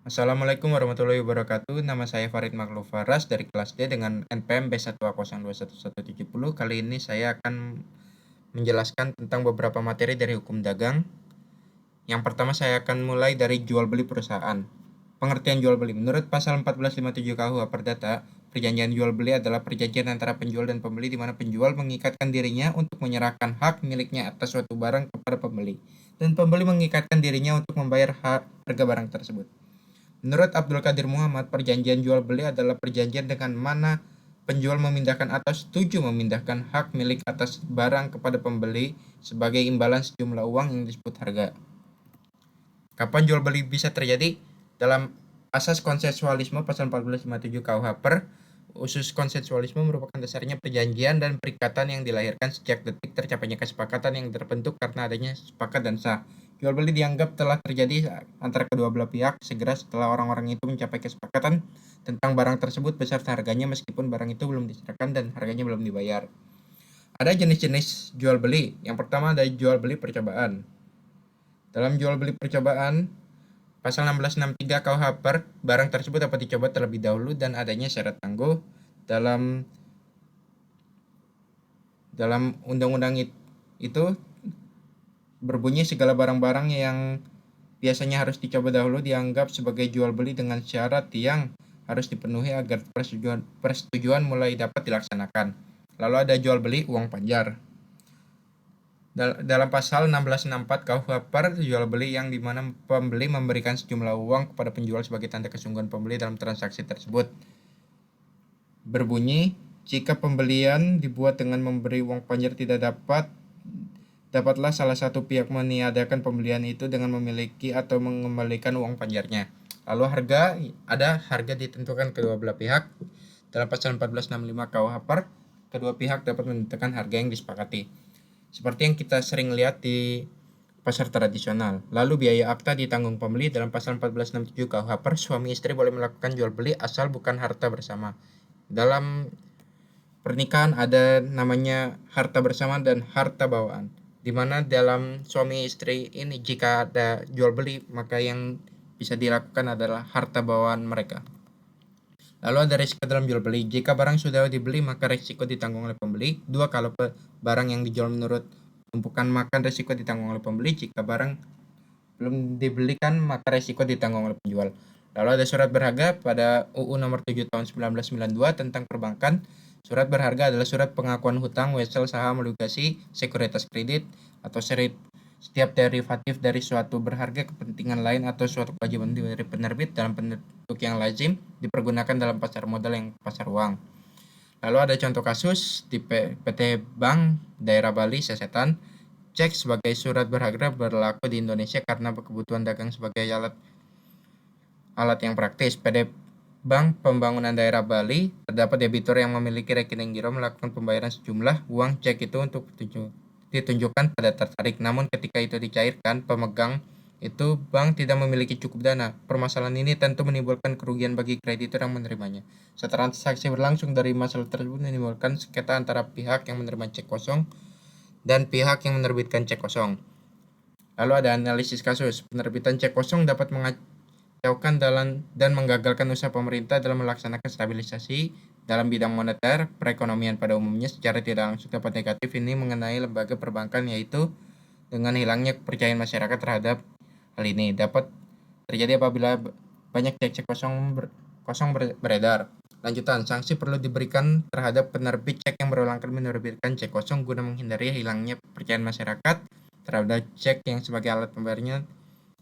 Assalamualaikum warahmatullahi wabarakatuh. Nama saya Farid Makhluf Faras dari kelas D dengan NPM B1202170. Kali ini saya akan menjelaskan tentang beberapa materi dari hukum dagang. Yang pertama saya akan mulai dari jual beli perusahaan. Pengertian jual beli. Menurut pasal 1457 KUH Perdata, perjanjian jual beli adalah perjanjian antara penjual dan pembeli di mana penjual mengikatkan dirinya untuk menyerahkan hak miliknya atas suatu barang kepada pembeli dan pembeli mengikatkan dirinya untuk membayar harga barang tersebut. Menurut Abdul Qadir Muhammad, perjanjian jual beli adalah perjanjian dengan mana penjual memindahkan atau setuju memindahkan hak milik atas barang kepada pembeli sebagai imbalan sejumlah uang yang disebut harga. Kapan jual beli bisa terjadi? Dalam asas konsensualisme pasal 1457 KUH Per, usus konsensualisme merupakan dasarnya perjanjian dan perikatan yang dilahirkan sejak detik tercapainya kesepakatan yang terbentuk karena adanya sepakat dan sah. Jual beli dianggap telah terjadi antara kedua belah pihak segera setelah orang-orang itu mencapai kesepakatan tentang barang tersebut beserta harganya meskipun barang itu belum diserahkan dan harganya belum dibayar. Ada jenis-jenis jual beli. Yang pertama ada jual beli percobaan. Dalam jual beli percobaan, pasal 1663 KUH Per, barang tersebut dapat dicoba terlebih dahulu dan adanya syarat tangguh. Dalam undang-undang itu berbunyi segala barang-barang yang biasanya harus dicoba dahulu dianggap sebagai jual beli dengan syarat yang harus dipenuhi agar persetujuan mulai dapat dilaksanakan. Lalu ada jual beli uang panjar. Dalam pasal 1664 KUH Per, jual beli yang dimana pembeli memberikan sejumlah uang kepada penjual sebagai tanda kesungguhan pembeli dalam transaksi tersebut. Berbunyi, jika pembelian dibuat dengan memberi uang panjar tidak dapatlah salah satu pihak meniadakan pembelian itu dengan memiliki atau mengembalikan uang panjarnya. Lalu ada harga ditentukan kedua belah pihak. Dalam pasal 1465 KUH Per, kedua pihak dapat menentukan harga yang disepakati. Seperti yang kita sering lihat di pasar tradisional. Lalu biaya akta ditanggung pembeli. Dalam pasal 1467 KUH Per, suami istri boleh melakukan jual beli asal bukan harta bersama. Dalam pernikahan ada namanya harta bersama dan harta bawaan, di mana dalam suami istri ini jika ada jual beli maka yang bisa dilakukan adalah harta bawaan mereka. Lalu ada risiko dalam jual beli. Jika barang sudah dibeli maka risiko ditanggung oleh pembeli. 2. Kalau barang yang dijual menurut tumpukan makan risiko ditanggung oleh pembeli. Jika barang belum dibelikan maka risiko ditanggung oleh penjual. Lalu ada surat berharga pada UU nomor 7 tahun 1992 tentang perbankan. Surat berharga adalah surat pengakuan hutang, wesel, saham, obligasi, sekuritas kredit, atau setiap derivatif dari suatu berharga kepentingan lain atau suatu kewajiban dari penerbit dalam bentuk yang lazim dipergunakan dalam pasar modal yang pasar uang. Lalu ada contoh kasus di PT Bank Daerah Bali Sesetan. Cek sebagai surat berharga berlaku di Indonesia karena kebutuhan dagang sebagai alat yang praktis. PT Bank Pembangunan Daerah Bali terdapat debitur yang memiliki rekening giro melakukan pembayaran sejumlah uang cek itu untuk ditunjukkan pada tertarik. Namun ketika itu dicairkan, pemegang itu bank tidak memiliki cukup dana. Permasalahan ini tentu menimbulkan kerugian bagi kreditur yang menerimanya. Setelah transaksi berlangsung dari masalah tersebut menimbulkan sengketa antara pihak yang menerima cek kosong dan pihak yang menerbitkan cek kosong. Lalu ada analisis kasus. Penerbitan cek kosong dapat mengacaukan dan menggagalkan usaha pemerintah dalam melaksanakan stabilisasi dalam bidang moneter, perekonomian pada umumnya secara tidak langsung dapat negatif ini mengenai lembaga perbankan, yaitu dengan hilangnya kepercayaan masyarakat terhadap hal ini dapat terjadi apabila banyak cek kosong beredar. Lanjutan, sanksi perlu diberikan terhadap penerbit cek yang berulang kali menerbitkan cek kosong guna menghindari hilangnya kepercayaan masyarakat terhadap cek yang sebagai alat pembayarannya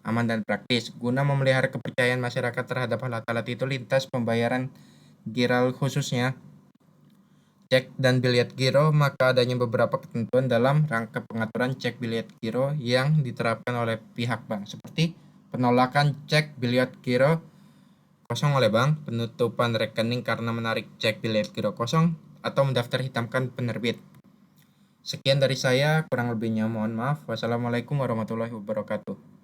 aman dan praktis. Guna memelihara kepercayaan masyarakat terhadap alat-alat itu, lintas pembayaran giral khususnya cek dan biliet giro, maka adanya beberapa ketentuan dalam rangka pengaturan cek biliet giro yang diterapkan oleh pihak bank, seperti penolakan cek biliet giro kosong oleh bank, penutupan rekening karena menarik cek biliet giro kosong, atau mendaftar hitamkan penerbit. Sekian dari saya, kurang lebihnya mohon maaf. Wassalamualaikum warahmatullahi wabarakatuh.